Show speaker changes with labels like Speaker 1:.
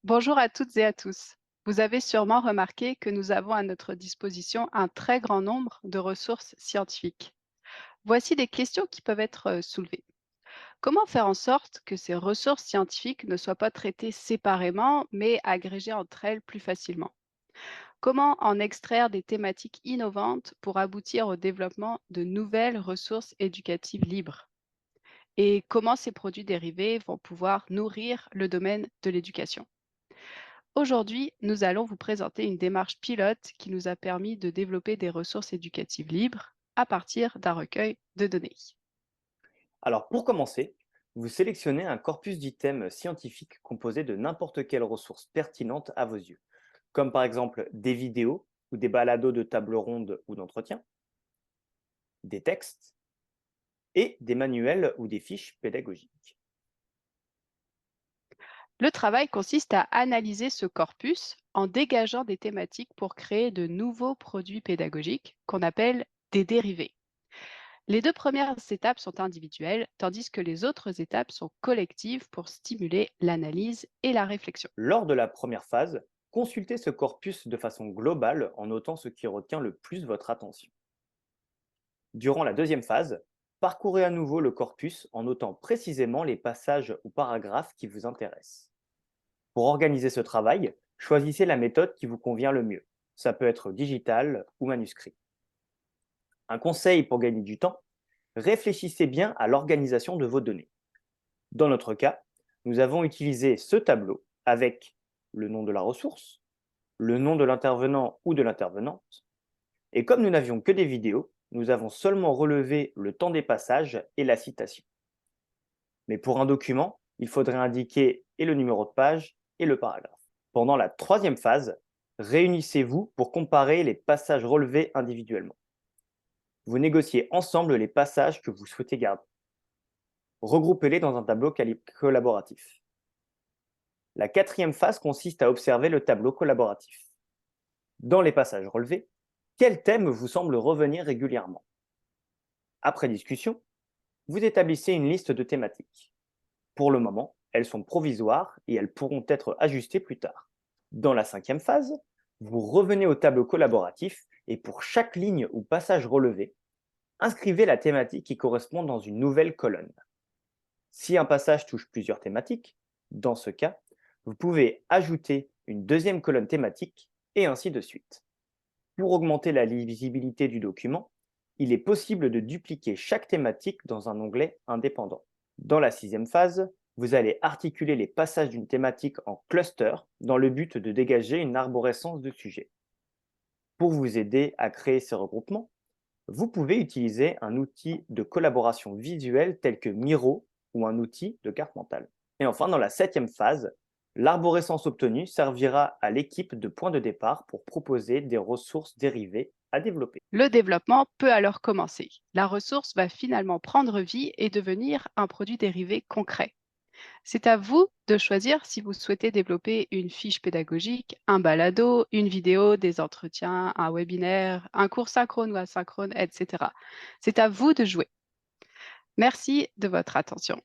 Speaker 1: Bonjour à toutes et à tous. Vous avez sûrement remarqué que nous avons à notre disposition un très grand nombre de ressources scientifiques. Voici des questions qui peuvent être soulevées. Comment faire en sorte que ces ressources scientifiques ne soient pas traitées séparément, mais agrégées entre elles plus facilement? Comment en extraire des thématiques innovantes pour aboutir au développement de nouvelles ressources éducatives libres? Et comment ces produits dérivés vont pouvoir nourrir le domaine de l'éducation? Aujourd'hui, nous allons vous présenter une démarche pilote qui nous a permis de développer des ressources éducatives libres à partir d'un recueil de données.
Speaker 2: Alors pour commencer, vous sélectionnez un corpus d'items scientifiques composé de n'importe quelle ressource pertinente à vos yeux, comme par exemple des vidéos ou des balados de table ronde ou d'entretien, des textes et des manuels ou des fiches pédagogiques.
Speaker 1: Le travail consiste à analyser ce corpus en dégageant des thématiques pour créer de nouveaux produits pédagogiques qu'on appelle des dérivés. Les deux premières étapes sont individuelles, tandis que les autres étapes sont collectives pour stimuler l'analyse et la réflexion.
Speaker 2: Lors de la première phase, consultez ce corpus de façon globale en notant ce qui retient le plus votre attention. Durant la deuxième phase, parcourez à nouveau le corpus en notant précisément les passages ou paragraphes qui vous intéressent. Pour organiser ce travail, choisissez la méthode qui vous convient le mieux. Ça peut être digital ou manuscrit. Un conseil pour gagner du temps, réfléchissez bien à l'organisation de vos données. Dans notre cas, nous avons utilisé ce tableau avec le nom de la ressource, le nom de l'intervenant ou de l'intervenante, et comme nous n'avions que des vidéos, nous avons seulement relevé le temps des passages et la citation. Mais pour un document, il faudrait indiquer et le numéro de page et le paragraphe. Pendant la troisième phase, réunissez-vous pour comparer les passages relevés individuellement. Vous négociez ensemble les passages que vous souhaitez garder. Regroupez-les dans un tableau collaboratif. La quatrième phase consiste à observer le tableau collaboratif. Dans les passages relevés, quel thème vous semble revenir régulièrement? Après discussion, vous établissez une liste de thématiques. Pour le moment, elles sont provisoires et elles pourront être ajustées plus tard. Dans la cinquième phase, vous revenez au tableau collaboratif et pour chaque ligne ou passage relevé, inscrivez la thématique qui correspond dans une nouvelle colonne. Si un passage touche plusieurs thématiques, dans ce cas, vous pouvez ajouter une deuxième colonne thématique et ainsi de suite. Pour augmenter la lisibilité du document, il est possible de dupliquer chaque thématique dans un onglet indépendant. Dans la sixième phase, vous allez articuler les passages d'une thématique en cluster dans le but de dégager une arborescence de sujets. Pour vous aider à créer ces regroupements, vous pouvez utiliser un outil de collaboration visuelle tel que Miro ou un outil de carte mentale. Et enfin, dans la septième phase, l'arborescence obtenue servira à l'équipe de point de départ pour proposer des ressources dérivées à développer.
Speaker 1: Le développement peut alors commencer. La ressource va finalement prendre vie et devenir un produit dérivé concret. C'est à vous de choisir si vous souhaitez développer une fiche pédagogique, un balado, une vidéo, des entretiens, un webinaire, un cours synchrone ou asynchrone, etc. C'est à vous de jouer. Merci de votre attention.